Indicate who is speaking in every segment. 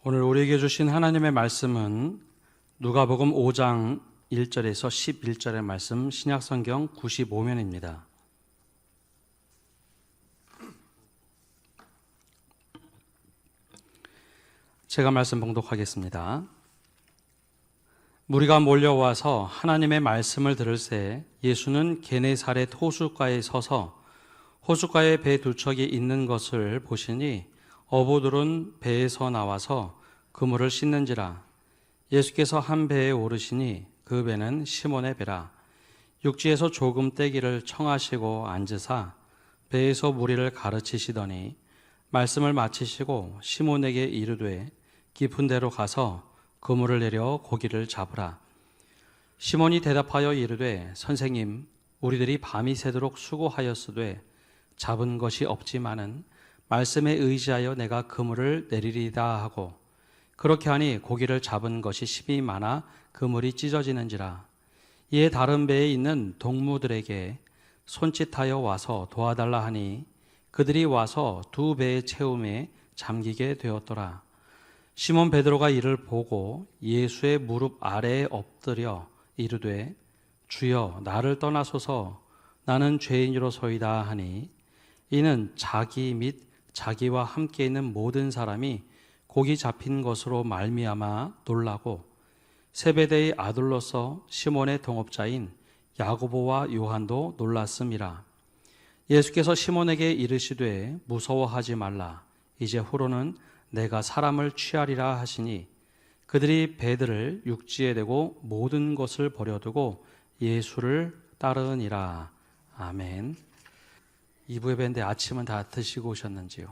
Speaker 1: 오늘 우리에게 주신 하나님의 말씀은 누가복음 5장 1절에서 11절의 말씀, 신약성경 95면입니다. 제가 말씀 봉독하겠습니다. 무리가 몰려와서 하나님의 말씀을 들을새 예수는 게네사렛 호숫가에 서서 호숫가에 배 두 척이 있는 것을 보시니 어부들은 배에서 나와서 그물을 씻는지라. 예수께서 한 배에 오르시니 그 배는 시몬의 배라. 육지에서 조금 떼기를 청하시고 앉으사 배에서 무리를 가르치시더니 말씀을 마치시고 시몬에게 이르되 깊은 데로 가서 그물을 내려 고기를 잡으라. 시몬이 대답하여 이르되 선생님, 우리들이 밤이 새도록 수고하였으되 잡은 것이 없지만은 말씀에 의지하여 내가 그물을 내리리다 하고, 그렇게 하니 고기를 잡은 것이 심히 많아 그물이 찢어지는지라. 이에 다른 배에 있는 동무들에게 손짓하여 와서 도와달라 하니 그들이 와서 두 배의 채움에 잠기게 되었더라. 시몬 베드로가 이를 보고 예수의 무릎 아래에 엎드려 이르되 주여, 나를 떠나소서, 나는 죄인으로소이다 하니, 이는 자기 및 자기와 함께 있는 모든 사람이 고기 잡힌 것으로 말미암아 놀라고 세베대의 아들로서 시몬의 동업자인 야고보와 요한도 놀랐음이라. 예수께서 시몬에게 이르시되 무서워하지 말라. 이제 후로는 내가 사람을 취하리라 하시니 그들이 배들을 육지에 대고 모든 것을 버려두고 예수를 따르니라. 아멘. 2부 예배인데 아침은 다 드시고 오셨는지요?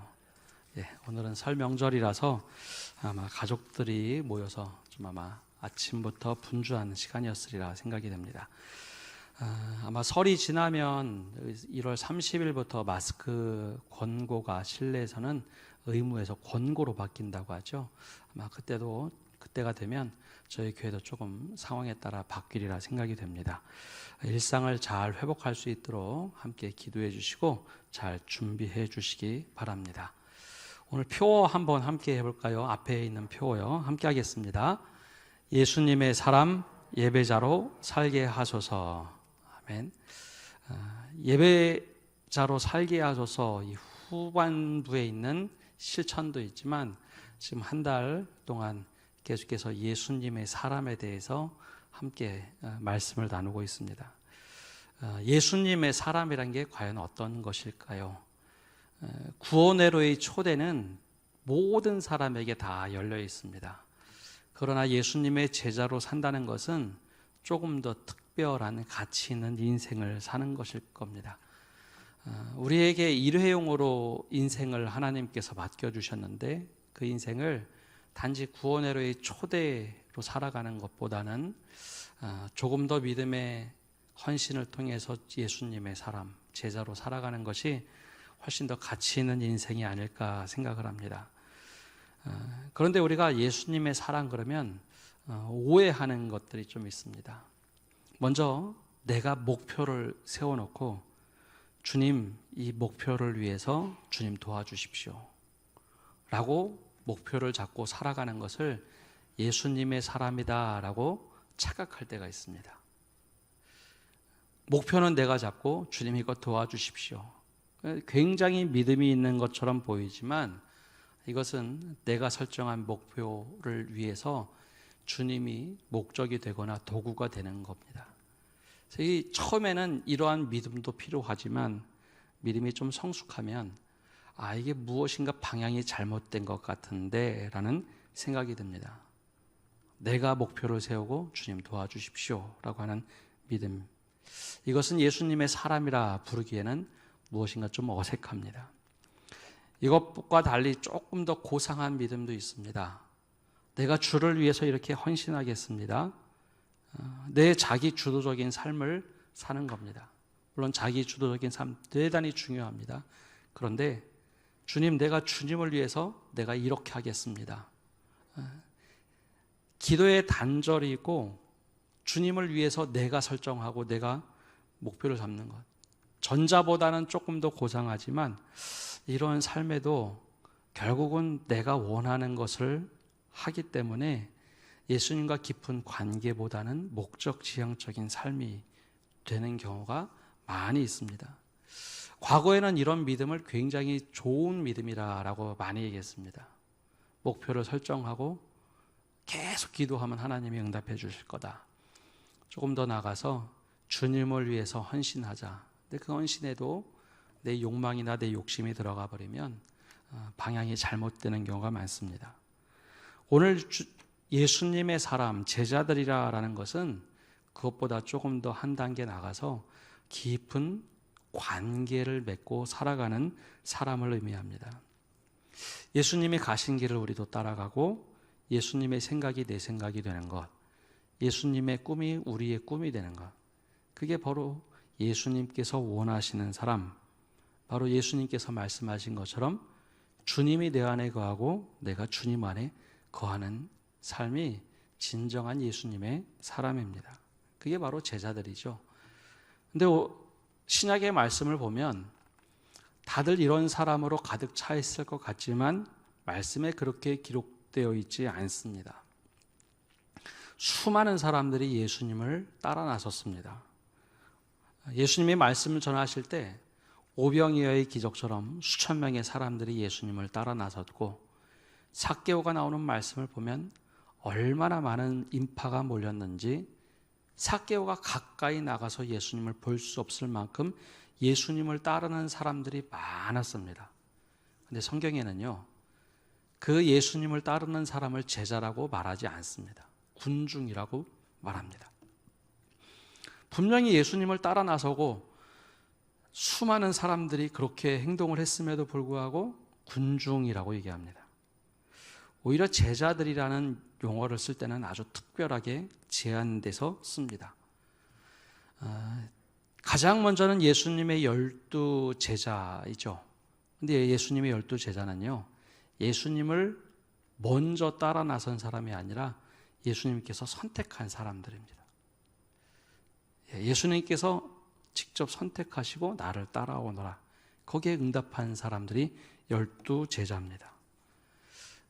Speaker 1: 예, 오늘은 설 명절이라서 아마 가족들이 모여서 좀 아마 아침부터 분주한 시간이었으리라 생각이 됩니다. 아마 설이 지나면 1월 30일부터 마스크 권고가 실내에서는 의무에서 권고로 바뀐다고 하죠. 아마 그때가 되면 저희 교회도 조금 상황에 따라 바뀌리라 생각이 됩니다. 일상을 잘 회복할 수 있도록 함께 기도해 주시고 잘 준비해 주시기 바랍니다. 오늘 표 한번 함께 해볼까요? 앞에 있는 표요. 함께 하겠습니다. 예수님의 사람 예배자로 살게 하소서. 아멘. 예배자로 살게 하소서. 이 후반부에 있는 실천도 있지만 지금 한 달 동안 계속해서 예수님의 사람에 대해서 함께 말씀을 나누고 있습니다. 예수님의 사람이란 게 과연 어떤 것일까요? 구원회로의 초대는 모든 사람에게 다 열려 있습니다. 그러나 예수님의 제자로 산다는 것은 조금 더 특별한 가치 있는 인생을 사는 것일 겁니다. 우리에게 일회용으로 인생을 하나님께서 맡겨주셨는데 그 인생을 단지 구원회로의 초대로 살아가는 것보다는 조금 더 믿음의 헌신을 통해서 예수님의 사람, 제자로 살아가는 것이 훨씬 더 가치 있는 인생이 아닐까 생각을 합니다. 그런데 우리가 예수님의 사랑 그러면 오해하는 것들이 좀 있습니다. 먼저 내가 목표를 세워놓고 주님, 이 목표를 위해서 주님 도와주십시오 라고 목표를 잡고 살아가는 것을 예수님의 사람이다 라고 착각할 때가 있습니다. 목표는 내가 잡고 주님 이것 도와주십시오. 굉장히 믿음이 있는 것처럼 보이지만 이것은 내가 설정한 목표를 위해서 주님이 목적이 되거나 도구가 되는 겁니다. 처음에는 이러한 믿음도 필요하지만 믿음이 좀 성숙하면 이게 무엇인가 방향이 잘못된 것 같은데 라는 생각이 듭니다. 내가 목표를 세우고 주님 도와주십시오 라고 하는 믿음, 이것은 예수님의 사람이라 부르기에는 무엇인가 좀 어색합니다. 이것과 달리 조금 더 고상한 믿음도 있습니다. 내가 주를 위해서 이렇게 헌신하겠습니다. 내 자기 주도적인 삶을 사는 겁니다. 물론 자기 주도적인 삶 대단히 중요합니다. 그런데 주님, 내가 주님을 위해서 내가 이렇게 하겠습니다. 기도의 단절이고 주님을 위해서 내가 설정하고 내가 목표를 잡는 것. 전자보다는 조금 더 고상하지만 이런 삶에도 결국은 내가 원하는 것을 하기 때문에 예수님과 깊은 관계보다는 목적 지향적인 삶이 되는 경우가 많이 있습니다. 과거에는 이런 믿음을 굉장히 좋은 믿음이라고 많이 얘기했습니다. 목표를 설정하고 계속 기도하면 하나님이 응답해 주실 거다. 조금 더 나가서 주님을 위해서 헌신하자. 근데 그 헌신에도 내 욕망이나 내 욕심이 들어가 버리면 방향이 잘못되는 경우가 많습니다. 오늘 예수님의 사람, 제자들이라는 것은 그것보다 조금 더 한 단계 나가서 깊은 관계를 맺고 살아가는 사람을 의미합니다. 예수님이 가신 길을 우리도 따라가고 예수님의 생각이 내 생각이 되는 것, 예수님의 꿈이 우리의 꿈이 되는 것, 그게 바로 예수님께서 원하시는 사람, 바로 예수님께서 말씀하신 것처럼 주님이 내 안에 거하고 내가 주님 안에 거하는 삶이 진정한 예수님의 사람입니다. 그게 바로 제자들이죠. 근데 신약의 말씀을 보면 다들 이런 사람으로 가득 차 있을 것 같지만 말씀에 그렇게 기록되어 있지 않습니다. 수많은 사람들이 예수님을 따라 나섰습니다. 예수님이 말씀을 전하실 때 오병이어의 기적처럼 수천 명의 사람들이 예수님을 따라 나섰고, 삭개오가 나오는 말씀을 보면 얼마나 많은 인파가 몰렸는지 삭개오가 가까이 나가서 예수님을 볼 수 없을 만큼 예수님을 따르는 사람들이 많았습니다. 그런데 성경에는요, 그 예수님을 따르는 사람을 제자라고 말하지 않습니다. 군중이라고 말합니다. 분명히 예수님을 따라 나서고 수많은 사람들이 그렇게 행동을 했음에도 불구하고 군중이라고 얘기합니다. 오히려 제자들이라는 용어를 쓸 때는 아주 특별하게 제한돼서 씁니다. 가장 먼저는 예수님의 12 제자이죠. 근데 예수님의 12 제자는요, 예수님을 먼저 따라 나선 사람이 아니라 예수님께서 선택한 사람들입니다. 예수님께서 직접 선택하시고 나를 따라오너라, 거기에 응답한 사람들이 12 제자입니다.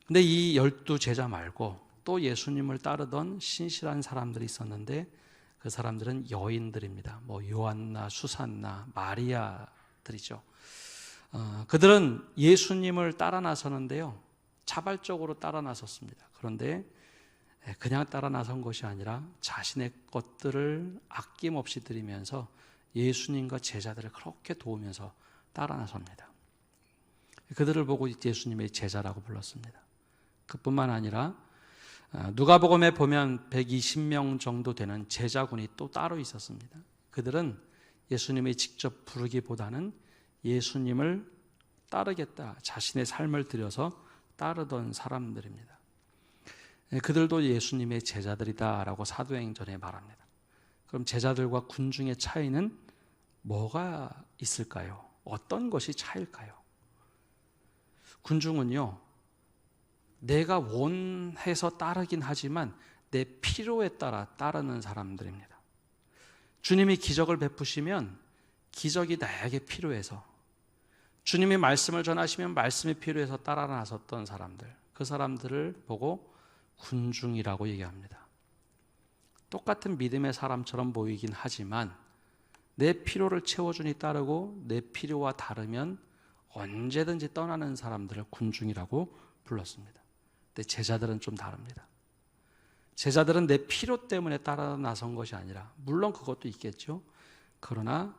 Speaker 1: 근데 이 12 제자 말고 또 예수님을 따르던 신실한 사람들이 있었는데 그 사람들은 여인들입니다. 요한나, 수산나, 마리아들이죠. 그들은 예수님을 따라 나서는데요, 자발적으로 따라 나섰습니다. 그런데 그냥 따라 나선 것이 아니라 자신의 것들을 아낌없이 드리면서 예수님과 제자들을 그렇게 도우면서 따라 나섭니다. 그들을 보고 예수님의 제자라고 불렀습니다. 그뿐만 아니라 누가복음에 보면 120명 정도 되는 제자군이 또 따로 있었습니다. 그들은 예수님이 직접 부르기보다는 예수님을 따르겠다, 자신의 삶을 들여서 따르던 사람들입니다. 그들도 예수님의 제자들이다라고 사도행전에 말합니다. 그럼 제자들과 군중의 차이는 뭐가 있을까요? 어떤 것이 차일까요? 군중은요, 내가 원해서 따르긴 하지만 내 필요에 따라 따르는 사람들입니다. 주님이 기적을 베푸시면 기적이 나에게 필요해서, 주님이 말씀을 전하시면 말씀이 필요해서 따라 나섰던 사람들, 그 사람들을 보고 군중이라고 얘기합니다. 똑같은 믿음의 사람처럼 보이긴 하지만 내 필요를 채워주니 따르고 내 필요와 다르면 언제든지 떠나는 사람들을 군중이라고 불렀습니다. 근데 제자들은 좀 다릅니다. 제자들은 내 필요 때문에 따라 나선 것이 아니라, 물론 그것도 있겠죠. 그러나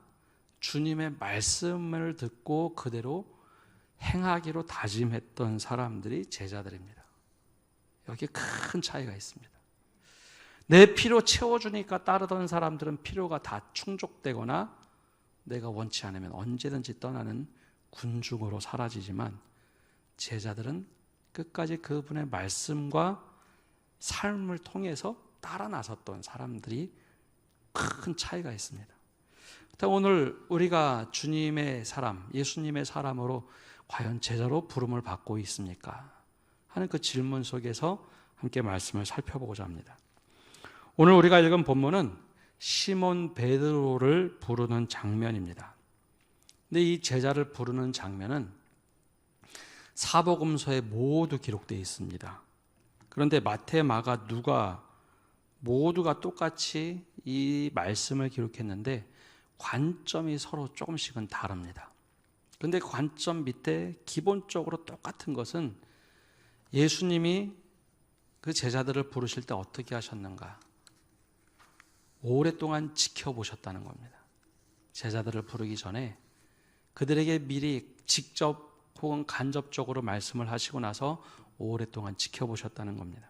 Speaker 1: 주님의 말씀을 듣고 그대로 행하기로 다짐했던 사람들이 제자들입니다. 여기에 큰 차이가 있습니다. 내 필요 채워주니까 따르던 사람들은 필요가 다 충족되거나 내가 원치 않으면 언제든지 떠나는 군중으로 사라지지만, 제자들은 끝까지 그분의 말씀과 삶을 통해서 따라 나섰던 사람들이 큰 차이가 있습니다. 오늘 우리가 주님의 사람, 예수님의 사람으로 과연 제자로 부름을 받고 있습니까? 하는 그 질문 속에서 함께 말씀을 살펴보고자 합니다. 오늘 우리가 읽은 본문은 시몬 베드로를 부르는 장면입니다. 근데 이 제자를 부르는 장면은 사복음서에 모두 기록되어 있습니다. 그런데 마태, 마가, 누가 모두가 똑같이 이 말씀을 기록했는데 관점이 서로 조금씩은 다릅니다. 그런데 관점 밑에 기본적으로 똑같은 것은 예수님이 그 제자들을 부르실 때 어떻게 하셨는가? 오랫동안 지켜보셨다는 겁니다. 제자들을 부르기 전에 그들에게 미리 직접 혹은 간접적으로 말씀을 하시고 나서 오랫동안 지켜보셨다는 겁니다.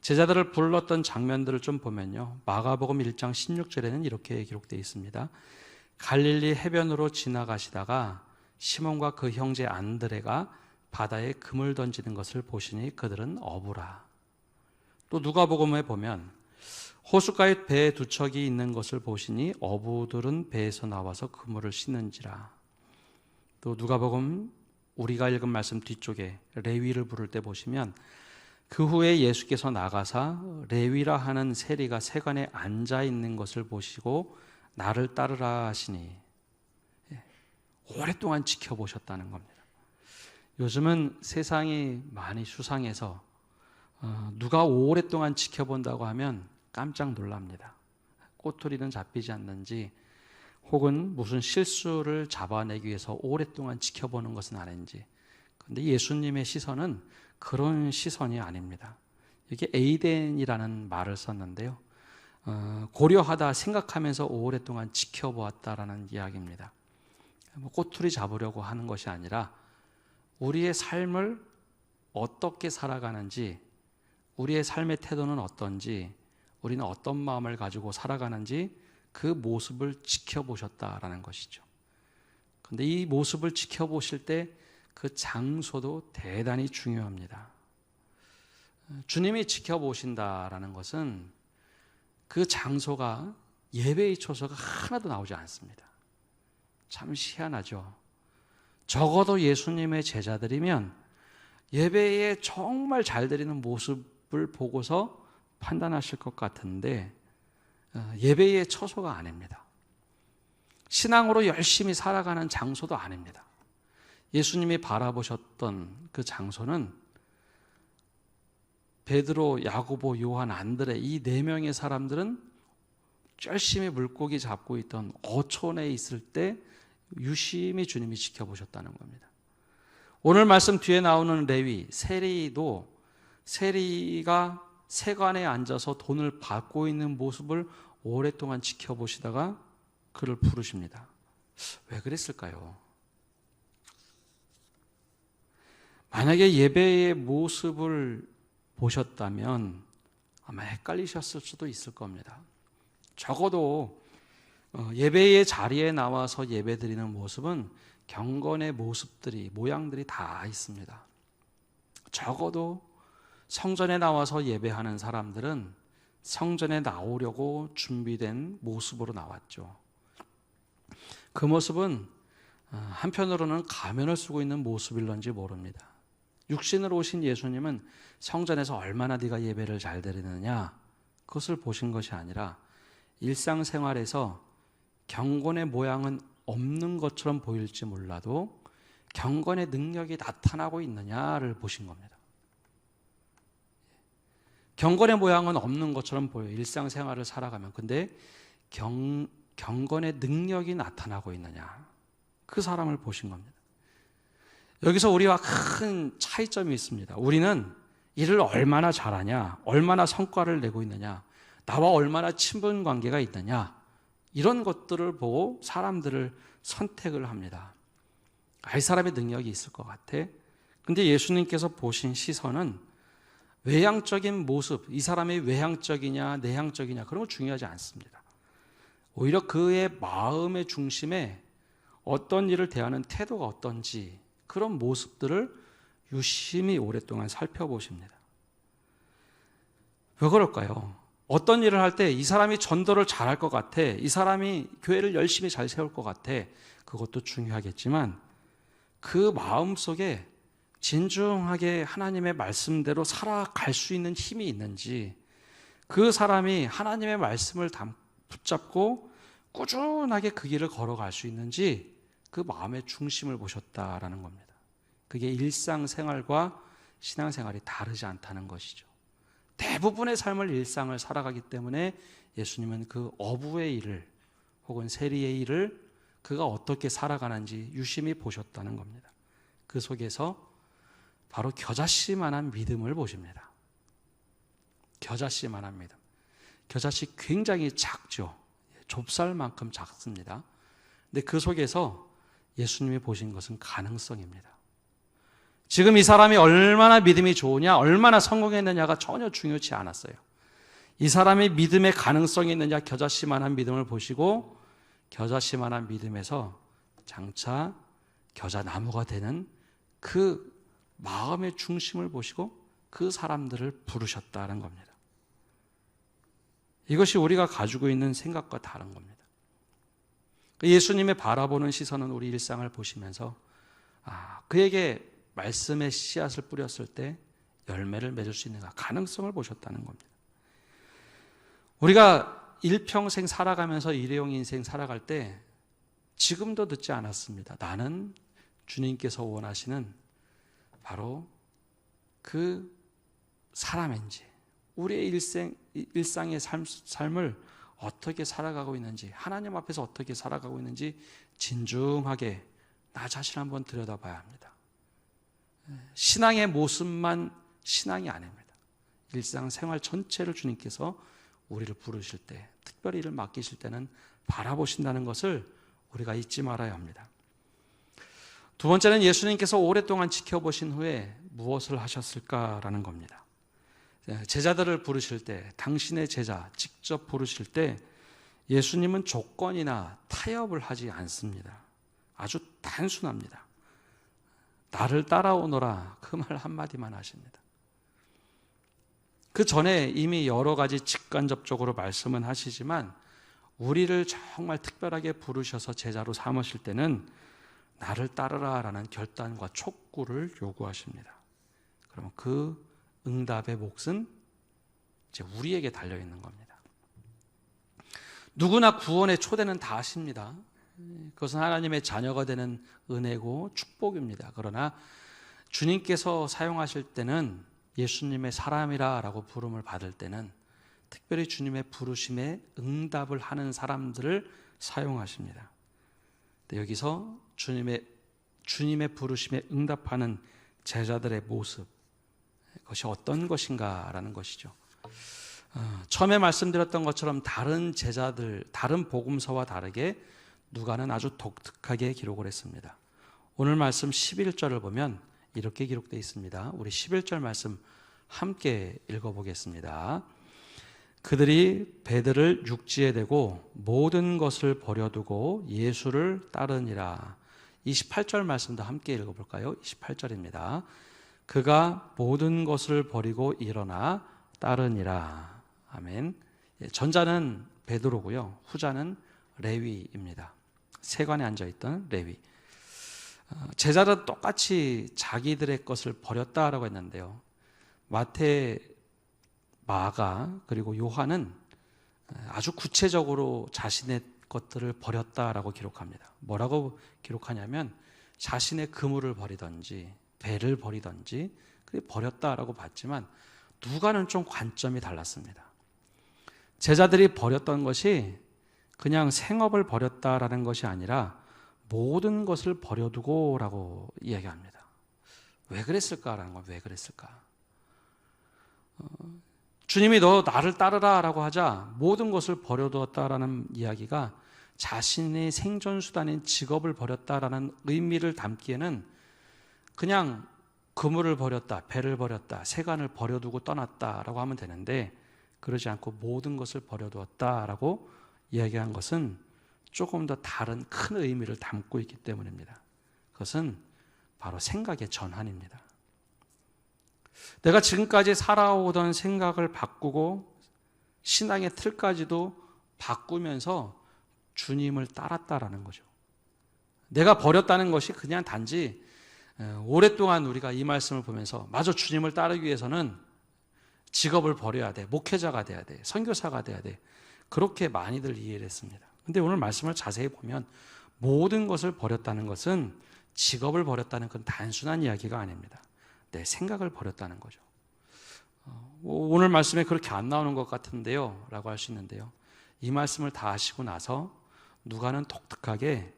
Speaker 1: 제자들을 불렀던 장면들을 좀 보면요, 마가복음 1장 16절에는 이렇게 기록되어 있습니다. 갈릴리 해변으로 지나가시다가 시몬과 그 형제 안드레가 바다에 금을 던지는 것을 보시니 그들은 어부라. 또 누가복음에 보면 호숫가에 배 두 척이 있는 것을 보시니 어부들은 배에서 나와서 그물을 씻는지라. 또 누가복음 우리가 읽은 말씀 뒤쪽에 레위를 부를 때 보시면 그 후에 예수께서 나가사 레위라 하는 세리가 세관에 앉아 있는 것을 보시고 나를 따르라 하시니, 오랫동안 지켜보셨다는 겁니다. 요즘은 세상이 많이 수상해서 누가 오랫동안 지켜본다고 하면 깜짝 놀랍니다. 꼬투리는 잡히지 않는지 혹은 무슨 실수를 잡아내기 위해서 오랫동안 지켜보는 것은 아닌지. 그런데 예수님의 시선은 그런 시선이 아닙니다. 이게 에이덴이라는 말을 썼는데요, 고려하다, 생각하면서 오랫동안 지켜보았다라는 이야기입니다. 꼬투리 잡으려고 하는 것이 아니라 우리의 삶을 어떻게 살아가는지, 우리의 삶의 태도는 어떤지, 우리는 어떤 마음을 가지고 살아가는지 그 모습을 지켜보셨다라는 것이죠. 그런데 이 모습을 지켜보실 때 그 장소도 대단히 중요합니다. 주님이 지켜보신다라는 것은 그 장소가 예배의 초소가 하나도 나오지 않습니다. 참 희한하죠. 적어도 예수님의 제자들이면 예배에 정말 잘 드리는 모습을 보고서 판단하실 것 같은데 예배의 처소가 아닙니다. 신앙으로 열심히 살아가는 장소도 아닙니다. 예수님이 바라보셨던 그 장소는 베드로, 야고보, 요한, 안드레 이 네 명의 사람들은 열심히 물고기 잡고 있던 어촌에 있을 때 유심히 주님이 지켜보셨다는 겁니다. 오늘 말씀 뒤에 나오는 레위, 세리도 세리가 세관에 앉아서 돈을 받고 있는 모습을 오랫동안 지켜보시다가 그를 부르십니다. 왜 그랬을까요? 만약에 예배의 모습을 보셨다면 아마 헷갈리셨을 수도 있을 겁니다. 적어도 예배의 자리에 나와서 예배드리는 모습은 경건의 모습들이, 모양들이 다 있습니다. 적어도 성전에 나와서 예배하는 사람들은 성전에 나오려고 준비된 모습으로 나왔죠. 그 모습은 한편으로는 가면을 쓰고 있는 모습일런지 모릅니다. 육신으로 오신 예수님은 성전에서 얼마나 네가 예배를 잘 드리느냐 그것을 보신 것이 아니라 일상생활에서 경건의 모양은 없는 것처럼 보일지 몰라도 경건의 능력이 나타나고 있느냐를 보신 겁니다. 경건의 모양은 없는 것처럼 보여요. 일상생활을 살아가면. 근데 경건의 능력이 나타나고 있느냐, 그 사람을 보신 겁니다. 여기서 우리와 큰 차이점이 있습니다. 우리는 일을 얼마나 잘하냐, 얼마나 성과를 내고 있느냐, 나와 얼마나 친분 관계가 있느냐, 이런 것들을 보고 사람들을 선택을 합니다. 이 사람의 능력이 있을 것 같아. 근데 예수님께서 보신 시선은 외향적인 모습, 이 사람이 외향적이냐 내향적이냐 그런 거 중요하지 않습니다. 오히려 그의 마음의 중심에 어떤 일을 대하는 태도가 어떤지 그런 모습들을 유심히 오랫동안 살펴보십니다. 왜 그럴까요? 어떤 일을 할 때 이 사람이 전도를 잘할 것 같아, 이 사람이 교회를 열심히 잘 세울 것 같아, 그것도 중요하겠지만 그 마음속에 진중하게 하나님의 말씀대로 살아갈 수 있는 힘이 있는지, 그 사람이 하나님의 말씀을 붙잡고 꾸준하게 그 길을 걸어갈 수 있는지 그 마음의 중심을 보셨다라는 겁니다. 그게 일상생활과 신앙생활이 다르지 않다는 것이죠. 대부분의 삶을 일상을 살아가기 때문에 예수님은 그 어부의 일을 혹은 세리의 일을 그가 어떻게 살아가는지 유심히 보셨다는 겁니다. 그 속에서 바로 겨자씨만한 믿음을 보십니다. 겨자씨만한 믿음. 겨자씨 굉장히 작죠. 좁쌀만큼 작습니다. 근데 그 속에서 예수님이 보신 것은 가능성입니다. 지금 이 사람이 얼마나 믿음이 좋으냐, 얼마나 성공했느냐가 전혀 중요치 않았어요. 이 사람의 믿음의 가능성이 있느냐, 겨자씨만한 믿음을 보시고 겨자씨만한 믿음에서 장차 겨자나무가 되는 그 마음의 중심을 보시고 그 사람들을 부르셨다는 겁니다. 이것이 우리가 가지고 있는 생각과 다른 겁니다. 예수님의 바라보는 시선은 우리 일상을 보시면서 그에게 말씀의 씨앗을 뿌렸을 때 열매를 맺을 수 있는가, 가능성을 보셨다는 겁니다. 우리가 일평생 살아가면서 일회용 인생 살아갈 때 지금도 듣지 않았습니다. 나는 주님께서 원하시는 바로 그 사람인지, 우리의 일상의 삶을 어떻게 살아가고 있는지, 하나님 앞에서 어떻게 살아가고 있는지 진중하게 나 자신 한번 들여다봐야 합니다. 신앙의 모습만 신앙이 아닙니다. 일상생활 전체를 주님께서 우리를 부르실 때, 특별히 일을 맡기실 때는 바라보신다는 것을 우리가 잊지 말아야 합니다. 두 번째는 예수님께서 오랫동안 지켜보신 후에 무엇을 하셨을까라는 겁니다. 제자들을 부르실 때, 당신의 제자 직접 부르실 때 예수님은 조건이나 타협을 하지 않습니다. 아주 단순합니다. 나를 따라오너라, 그 말 한마디만 하십니다. 그 전에 이미 여러 가지 직간접적으로 말씀은 하시지만 우리를 정말 특별하게 부르셔서 제자로 삼으실 때는 나를 따르라 라는 결단과 촉구를 요구하십니다. 그러면 그 응답의 몫은 이제 우리에게 달려있는 겁니다. 누구나 구원의 초대는 다 하십니다. 그것은 하나님의 자녀가 되는 은혜고 축복입니다. 그러나 주님께서 사용하실 때는, 예수님의 사람이라 라고 부름을 받을 때는 특별히 주님의 부르심에 응답을 하는 사람들을 사용하십니다. 여기서 주님의 부르심에 응답하는 제자들의 모습, 그것이 어떤 것인가라는 것이죠. 처음에 말씀드렸던 것처럼 다른 제자들, 다른 복음서와 다르게 누가는 아주 독특하게 기록을 했습니다. 오늘 말씀 11절을 보면 이렇게 기록되어 있습니다. 우리 11절 말씀 함께 읽어보겠습니다. 그들이 배들을 육지에 대고 모든 것을 버려두고 예수를 따르니라. 28절 말씀도 함께 읽어볼까요? 28절입니다. 그가 모든 것을 버리고 일어나 따르니라. 아멘. 전자는 베드로고요, 후자는 레위입니다. 세관에 앉아있던 레위. 제자들은 똑같이 자기들의 것을 버렸다라고 했는데요, 마태, 마가 그리고 요한은 아주 구체적으로 자신의 것들을 버렸다라고 기록합니다. 뭐라고 기록하냐면 자신의 그물을 버리든지 배를 버리든지 버렸다라고 봤지만 누가는 좀 관점이 달랐습니다. 제자들이 버렸던 것이 그냥 생업을 버렸다라는 것이 아니라 모든 것을 버려두고 라고 이야기합니다. 왜 그랬을까라는 건, 왜 그랬을까? 주님이 너 나를 따르라 라고 하자 모든 것을 버려두었다라는 이야기가 자신의 생존수단인 직업을 버렸다라는 의미를 담기에는 그냥 그물을 버렸다, 배를 버렸다, 세간을 버려두고 떠났다라고 하면 되는데, 그러지 않고 모든 것을 버려두었다라고 이야기한 것은 조금 더 다른 큰 의미를 담고 있기 때문입니다. 그것은 바로 생각의 전환입니다. 내가 지금까지 살아오던 생각을 바꾸고 신앙의 틀까지도 바꾸면서 주님을 따랐다라는 거죠. 내가 버렸다는 것이 그냥 단지 오랫동안 우리가 이 말씀을 보면서 맞아, 주님을 따르기 위해서는 직업을 버려야 돼, 목회자가 돼야 돼, 선교사가 돼야 돼, 그렇게 많이들 이해를 했습니다. 근데 오늘 말씀을 자세히 보면 모든 것을 버렸다는 것은 직업을 버렸다는 건 단순한 이야기가 아닙니다. 내 생각을 버렸다는 거죠. 오늘 말씀에 그렇게 안 나오는 것 같은데요 라고 할 수 있는데요, 이 말씀을 다 하시고 나서 누가는 독특하게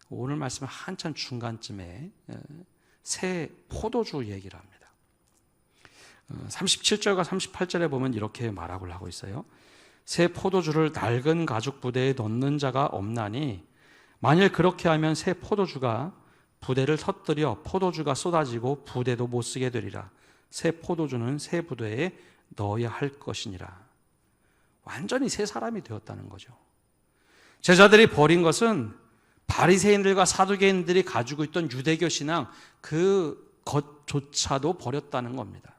Speaker 1: 오늘 말씀의 한참 중간쯤에 새 포도주 얘기를 합니다. 37절과 38절에 보면 이렇게 말하고 하고 있어요. 새 포도주를 낡은 가죽 부대에 넣는 자가 없나니 만일 그렇게 하면 새 포도주가 부대를 터뜨려 포도주가 쏟아지고 부대도 못 쓰게 되리라. 새 포도주는 새 부대에 넣어야 할 것이니라. 완전히 새 사람이 되었다는 거죠. 제자들이 버린 것은 바리새인들과 사두개인들이 가지고 있던 유대교 신앙, 그 것조차도 버렸다는 겁니다.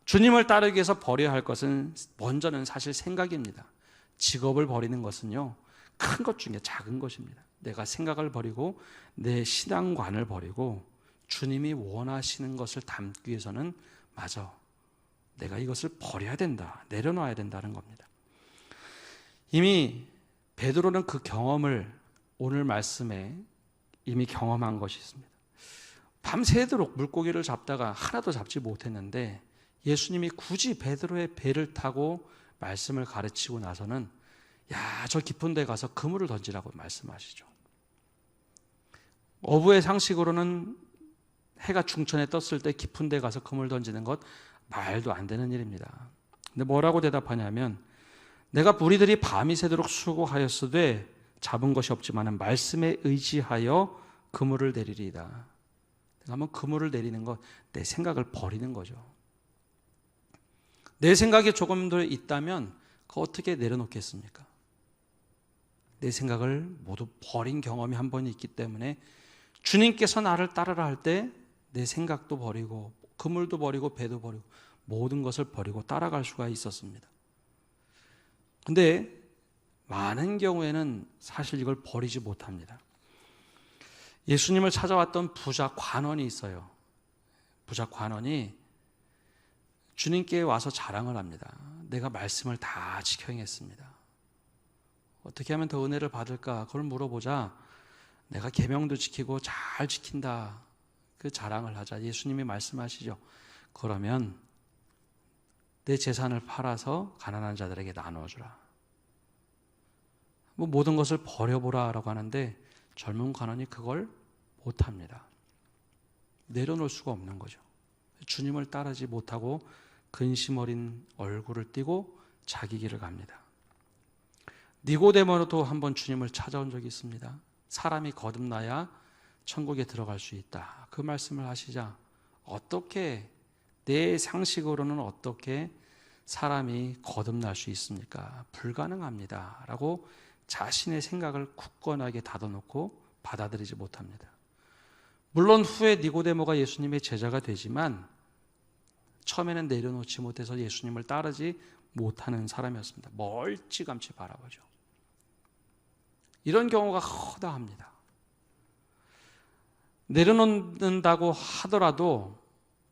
Speaker 1: 주님을 따르기 위해서 버려야 할 것은 먼저는 사실 생각입니다. 직업을 버리는 것은요, 큰 것 중에 작은 것입니다. 내가 생각을 버리고 내 신앙관을 버리고 주님이 원하시는 것을 담기 위해서는 맞아, 내가 이것을 버려야 된다, 내려놔야 된다는 겁니다. 이미 베드로는 그 경험을 오늘 말씀에 이미 경험한 것이 있습니다. 밤새도록 물고기를 잡다가 하나도 잡지 못했는데 예수님이 굳이 베드로의 배를 타고 말씀을 가르치고 나서는 야, 저 깊은 데 가서 그물을 던지라고 말씀하시죠. 어부의 상식으로는 해가 중천에 떴을 때 깊은 데 가서 그물 던지는 것 말도 안 되는 일입니다. 근데 뭐라고 대답하냐면, 내가 우리들이 밤이 새도록 수고하였으되 잡은 것이 없지만 말씀에 의지하여 그물을 내리리이다. 내가 한번 그물을 내리는 것, 내 생각을 버리는 거죠. 내 생각이 조금 더 있다면 그거 어떻게 내려놓겠습니까? 내 생각을 모두 버린 경험이 한 번 있기 때문에 주님께서 나를 따르라 할 때 내 생각도 버리고 그물도 버리고 배도 버리고 모든 것을 버리고 따라갈 수가 있었습니다. 근데 많은 경우에는 사실 이걸 버리지 못합니다. 예수님을 찾아왔던 부자 관원이 있어요. 부자 관원이 주님께 와서 자랑을 합니다. 내가 말씀을 다 지켜 행했습니다. 어떻게 하면 더 은혜를 받을까? 그걸 물어보자 내가 계명도 지키고 잘 지킨다, 그 자랑을 하자 예수님이 말씀하시죠. 그러면 내 재산을 팔아서 가난한 자들에게 나눠주라. 모든 것을 버려보라 라고 하는데 젊은 관원이 그걸 못합니다. 내려놓을 수가 없는 거죠. 주님을 따르지 못하고 근심 어린 얼굴을 띠고 자기 길을 갑니다. 니고데모도 한번 주님을 찾아온 적이 있습니다. 사람이 거듭나야 천국에 들어갈 수 있다, 그 말씀을 하시자 어떻게, 내 상식으로는 어떻게 사람이 거듭날 수 있습니까? 불가능합니다 라고 자신의 생각을 굳건하게 닫아놓고 받아들이지 못합니다. 물론 후에 니고데모가 예수님의 제자가 되지만 처음에는 내려놓지 못해서 예수님을 따르지 못하는 사람이었습니다. 멀찌감치 바라보죠. 이런 경우가 허다합니다. 내려놓는다고 하더라도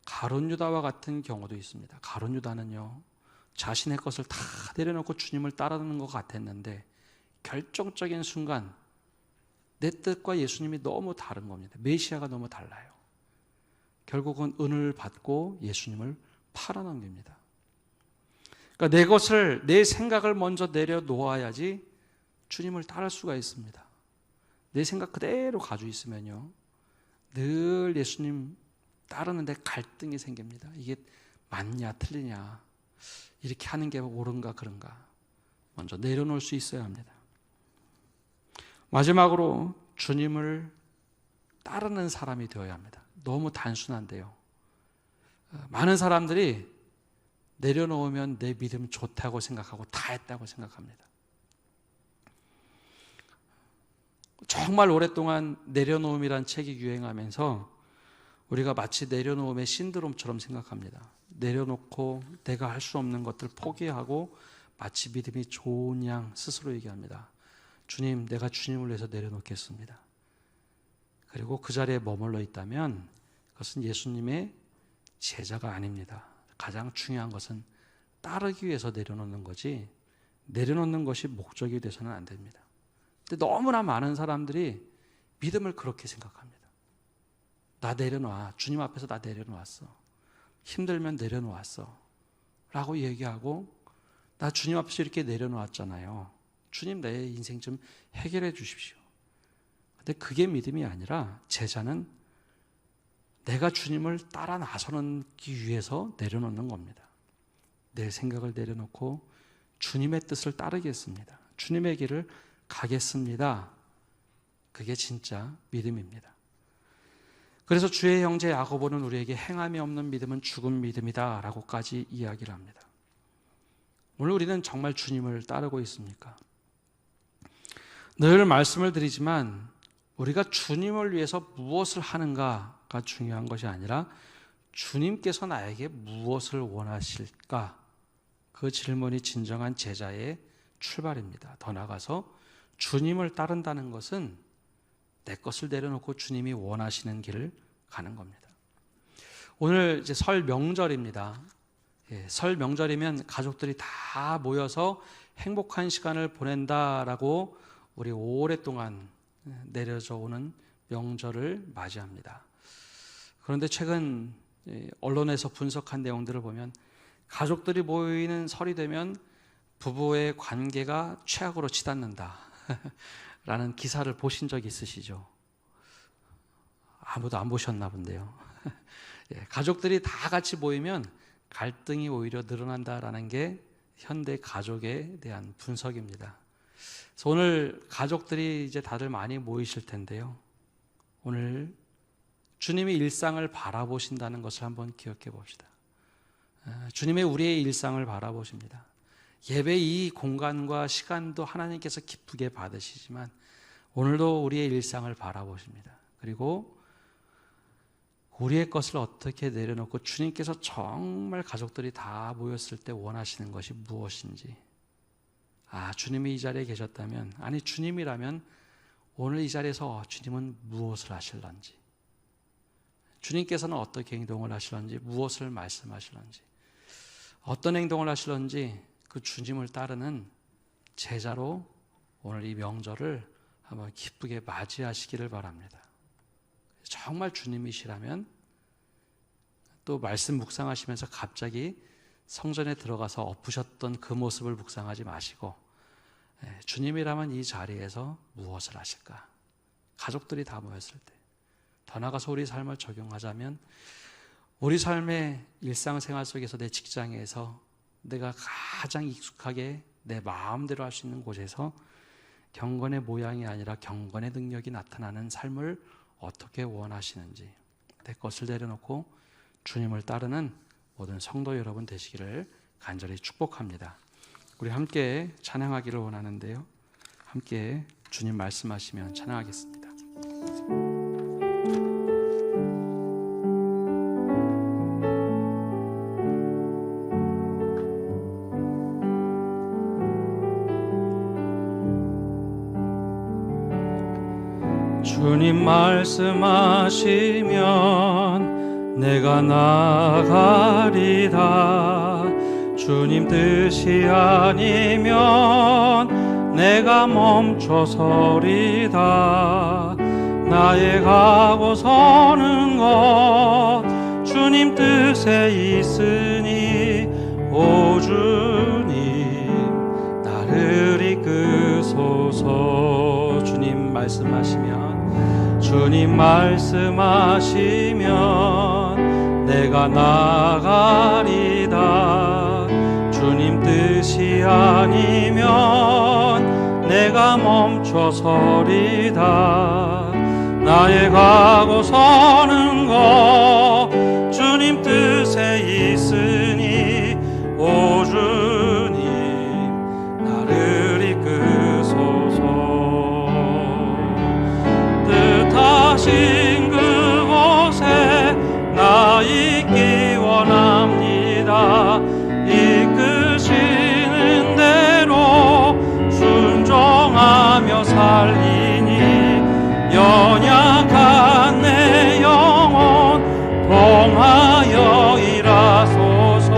Speaker 1: 가룟 유다와 같은 경우도 있습니다. 가룟 유다는요, 자신의 것을 다 내려놓고 주님을 따르는 것 같았는데 결정적인 순간 내 뜻과 예수님이 너무 다른 겁니다. 메시아가 너무 달라요. 결국은 은을 받고 예수님을 팔아넘깁니다. 그러니까 내 것을, 내 생각을 먼저 내려놓아야지 주님을 따를 수가 있습니다. 내 생각 그대로 가지고 있으면요, 늘 예수님 따르는데 갈등이 생깁니다. 이게 맞냐 틀리냐, 이렇게 하는 게 옳은가 그런가, 먼저 내려놓을 수 있어야 합니다. 마지막으로 주님을 따르는 사람이 되어야 합니다. 너무 단순한데요, 많은 사람들이 내려놓으면 내 믿음 좋다고 생각하고 다 했다고 생각합니다. 정말 오랫동안 내려놓음이란 책이 유행하면서 우리가 마치 내려놓음의 신드롬처럼 생각합니다. 내려놓고 내가 할 수 없는 것들 포기하고 마치 믿음이 좋은 양 스스로 얘기합니다. 주님, 내가 주님을 위해서 내려놓겠습니다. 그리고 그 자리에 머물러 있다면 그것은 예수님의 제자가 아닙니다. 가장 중요한 것은 따르기 위해서 내려놓는 거지, 내려놓는 것이 목적이 돼서는 안 됩니다. 근데 너무나 많은 사람들이 믿음을 그렇게 생각합니다. 나 내려놔. 주님 앞에서 나 내려놓았어. 힘들면 내려놓았어. 라고 얘기하고 나 주님 앞에서 이렇게 내려놓았잖아요. 주님 내 인생 좀 해결해 주십시오. 근데 그게 믿음이 아니라 제자는 내가 주님을 따라 나서기 위해서 내려놓는 겁니다. 내 생각을 내려놓고 주님의 뜻을 따르겠습니다. 주님의 길을 가겠습니다. 그게 진짜 믿음입니다. 그래서 주의 형제 야고보는 우리에게 행함이 없는 믿음은 죽은 믿음이다 라고까지 이야기를 합니다. 오늘 우리는 정말 주님을 따르고 있습니까? 늘 말씀을 드리지만 우리가 주님을 위해서 무엇을 하는가가 중요한 것이 아니라 주님께서 나에게 무엇을 원하실까? 그 질문이 진정한 제자의 출발입니다. 더 나아가서 주님을 따른다는 것은 내 것을 내려놓고 주님이 원하시는 길을 가는 겁니다. 오늘 이제 설 명절입니다. 설 명절이면 가족들이 다 모여서 행복한 시간을 보낸다라고 우리 오랫동안 내려져 오는 명절을 맞이합니다. 그런데 최근 언론에서 분석한 내용들을 보면 가족들이 모이는 설이 되면 부부의 관계가 최악으로 치닫는다 라는 기사를 보신 적 있으시죠? 아무도 안 보셨나 본데요. 가족들이 다 같이 모이면 갈등이 오히려 늘어난다라는 게 현대 가족에 대한 분석입니다. 그래서 오늘 가족들이 이제 다들 많이 모이실 텐데요. 오늘 주님이 일상을 바라보신다는 것을 한번 기억해 봅시다. 주님의 우리의 일상을 바라보십니다. 예배 이 공간과 시간도 하나님께서 기쁘게 받으시지만 오늘도 우리의 일상을 바라보십니다. 그리고 우리의 것을 어떻게 내려놓고 주님께서 정말 가족들이 다 모였을 때 원하시는 것이 무엇인지, 주님이 이 자리에 계셨다면, 아니 주님이라면 오늘 이 자리에서 주님은 무엇을 하실런지, 주님께서는 어떻게 행동을 하실런지, 무엇을 말씀하실런지, 어떤 행동을 하실런지 그 주님을 따르는 제자로 오늘 이 명절을 한번 기쁘게 맞이하시기를 바랍니다. 정말 주님이시라면 또 말씀 묵상하시면서 갑자기 성전에 들어가서 엎으셨던 그 모습을 묵상하지 마시고 주님이라면 이 자리에서 무엇을 하실까? 가족들이 다 모였을 때 더 나아가서 우리 삶을 적용하자면 우리 삶의 일상생활 속에서 내 직장에서 내가 가장 익숙하게 내 마음대로 할 수 있는 곳에서 경건의 모양이 아니라 경건의 능력이 나타나는 삶을 어떻게 원하시는지 내 것을 내려놓고 주님을 따르는 모든 성도 여러분 되시기를 간절히 축복합니다. 우리 함께 찬양하기를 원하는데요. 함께 주님 말씀하시면 찬양하겠습니다. 주님 말씀하시면 내가 나가리다. 주님 뜻이 아니면 내가 멈춰서리다. 나의 가고 서는 것 주님 뜻에 있으니 오 주님 나를 이끄소서. 주님 말씀하시면 내가 나가리다. 주님 뜻이 아니면 내가 멈춰서리다. 나의 가고 서는 것 주님 뜻에 있으니 오 주님 나를 이끄소서. 뜻하신 그곳에 나 있기 원합니다. 이끄시는 대로 순종하며 살리니 연약한 내 영혼 통하여 일하소서.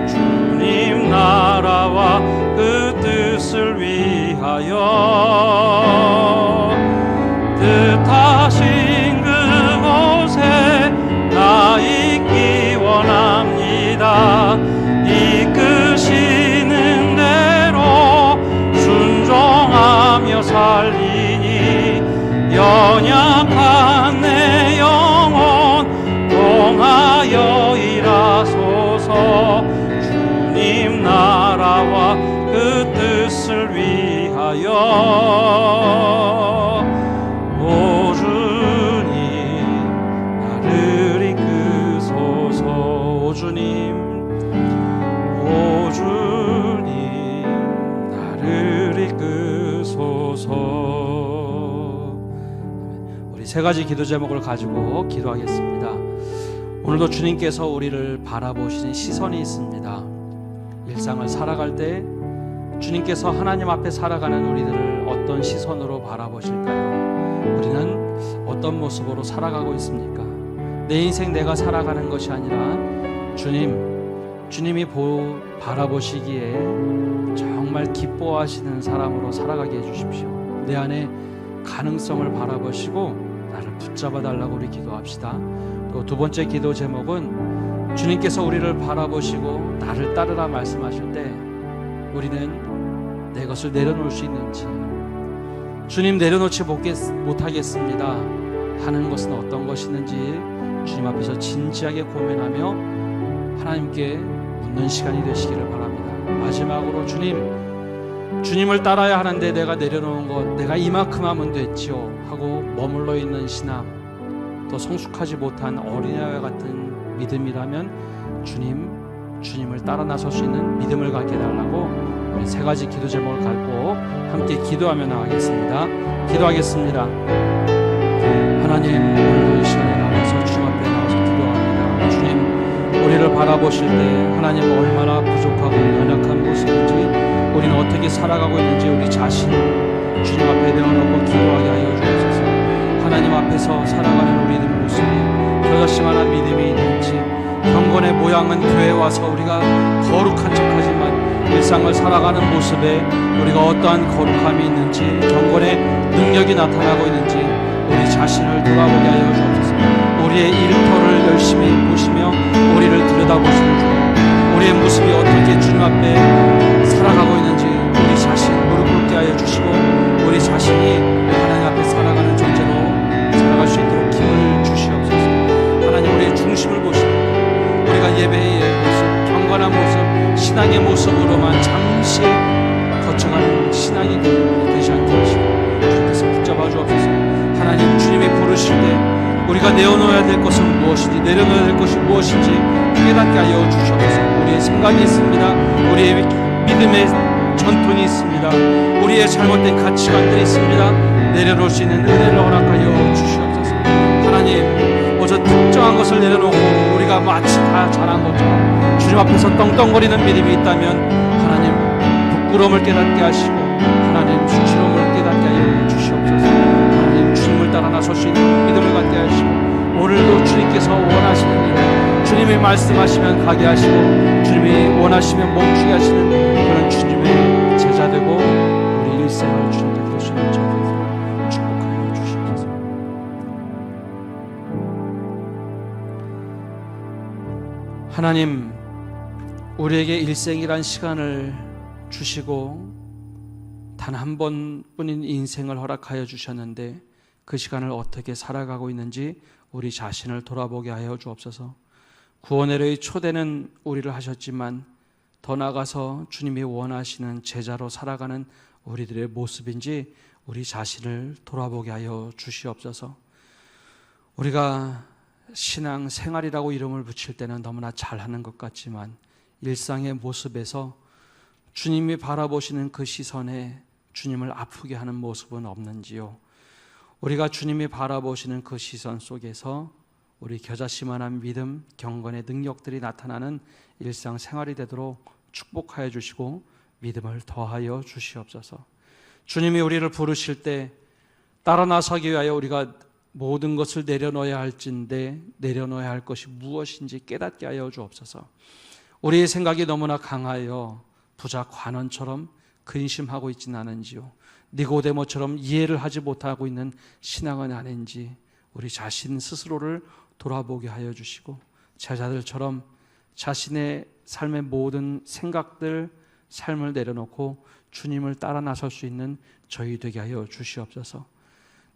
Speaker 1: 주님 나라와 그 뜻을 위하여 뜻하신 그곳에 위하여 오 주님 나를 이끄소서. 오 주님 오 주님 나를 이끄소서. 우리 세 가지 기도 제목을 가지고 기도하겠습니다. 오늘도 주님께서 우리를 바라보시는 시선이 있습니다. 일상을 살아갈 때 주님께서 하나님 앞에 살아가는 우리들을 어떤 시선으로 바라보실까요? 우리는 어떤 모습으로 살아가고 있습니까? 내 인생 내가 살아가는 것이 아니라 주님이 바라보시기에 정말 기뻐하시는 사람으로 살아가게 해주십시오. 내 안에 가능성을 바라보시고 나를 붙잡아 달라고 우리 기도합시다. 또 두 번째 기도 제목은 주님께서 우리를 바라보시고 나를 따르라 말씀하실 때 우리는 내 것을 내려놓을 수 있는지, 주님 내려놓지 못하겠습니다 하는 것은 어떤 것이는지 주님 앞에서 진지하게 고민하며 하나님께 묻는 시간이 되시기를 바랍니다. 마지막으로 주님을 따라야 하는데 내가 내려놓은 것, 내가 이만큼 하면 됐지요 하고 머물러 있는 신앙, 또 성숙하지 못한 어린아이와 같은 믿음이라면 주님을 따라 나설 수 있는 믿음을 갖게 해달라고 우리 세 가지 기도 제목을 갖고 함께 기도하며 나가겠습니다. 기도하겠습니다. 하나님, 오늘도 이 시간에 나와서 주님 앞에 나와서 기도합니다. 주님, 우리를 바라보실 때 하나님 얼마나 부족하고 연약한 모습인지, 우리는 어떻게 살아가고 있는지 우리 자신을 주님 앞에 내어놓고 기도하게 하여 주옵소서. 하나님 앞에서 살아가는 우리들 모습이 겨자씨만한 믿음이 있는지, 경건의 모양은 교회에 와서 우리가 거룩한 척하지만 일상을 살아가는 모습에 우리가 어떠한 거룩함이 있는지, 경건의 능력이 나타나고 있는지 우리 자신을 돌아보게 하여 주옵소서. 우리의 일터를 열심히 보시며 우리를 들여다보시는 주, 우리의 모습이 어떻게 주님 앞에 살아가고 있는지 우리 자신 무릎 꿇게 하여 주시고, 우리 자신이 하나님 앞에 살아가는 존재로 살아갈 수 있도록 기회를 주시옵소서. 하나님, 우리의 중심을 보시고 우리가 예배의 모습, 경건한 모습, 신앙의 모습으로만 잠시 거쳐가는 신앙이 되지 않게 하시고 주님께서 붙잡아 주옵소서. 하나님, 주님이 부르실 때 우리가 내어놓아야 될 것은 무엇인지, 내려놓아야 될 것이 무엇인지 깨닫게 하여 주시옵소서. 우리의 생각이 있습니다. 우리의 믿음의 전통이 있습니다. 우리의 잘못된 가치관들이 있습니다. 내려놓을 수 있는 은혜를 허락하여 주시옵소서. 하나님, 어저 특정한 것을 내려놓고 우리가 마치 다 잘한 것처럼 주님 앞에서 떵떵거리는 믿음이 있다면 하나님, 부끄러움을 깨닫게 하시고 하나님, 수치로움을 깨닫게 하여 주시옵소서. 하나님, 주님을 따라 나설 수 있는 믿음을 갖게 하시고, 오늘도 주님께서 원하시는 일, 주님이 말씀하시면 가게 하시고 주님이 원하시면 멈추게 하시는 그런 주님의 제자 되고 우리 일생을 주님께 드리시는 자들로 축복하여 주시옵소서. 하나님, 우리에게 일생이란 시간을 주시고 단 한 번뿐인 인생을 허락하여 주셨는데 그 시간을 어떻게 살아가고 있는지 우리 자신을 돌아보게 하여 주옵소서. 구원의 초대는 우리를 하셨지만 더 나아가서 주님이 원하시는 제자로 살아가는 우리들의 모습인지 우리 자신을 돌아보게 하여 주시옵소서. 우리가 신앙 생활이라고 이름을 붙일 때는 너무나 잘하는 것 같지만 일상의 모습에서 주님이 바라보시는 그 시선에 주님을 아프게 하는 모습은 없는지요? 우리가 주님이 바라보시는 그 시선 속에서 우리 겨자씨만한 믿음, 경건의 능력들이 나타나는 일상생활이 되도록 축복하여 주시고 믿음을 더하여 주시옵소서. 주님이 우리를 부르실 때 따라 나서기 위하여 우리가 모든 것을 내려놓아야 할진데 내려놓아야 할 것이 무엇인지 깨닫게 하여 주옵소서. 우리의 생각이 너무나 강하여 부자 관원처럼 근심하고 있지는 않은지요, 니고데모처럼 이해를 하지 못하고 있는 신앙은 아닌지 우리 자신 스스로를 돌아보게 하여 주시고 제자들처럼 자신의 삶의 모든 생각들, 삶을 내려놓고 주님을 따라 나설 수 있는 저희 되게 하여 주시옵소서.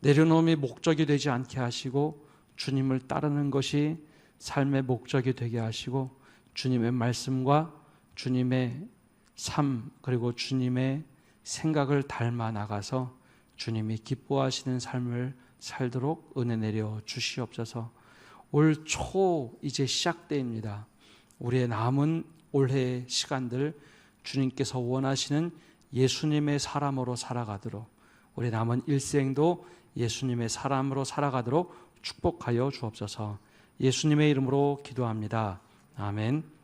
Speaker 1: 내려놓음이 목적이 되지 않게 하시고 주님을 따르는 것이 삶의 목적이 되게 하시고 주님의 말씀과 주님의 삶 그리고 주님의 생각을 닮아 나가서 주님이 기뻐하시는 삶을 살도록 은혜 내려 주시옵소서. 올 초 이제 시작됩니다. 우리의 남은 올해의 시간들 주님께서 원하시는 예수님의 사람으로 살아가도록, 우리 남은 일생도 예수님의 사람으로 살아가도록 축복하여 주옵소서. 예수님의 이름으로 기도합니다. 아멘.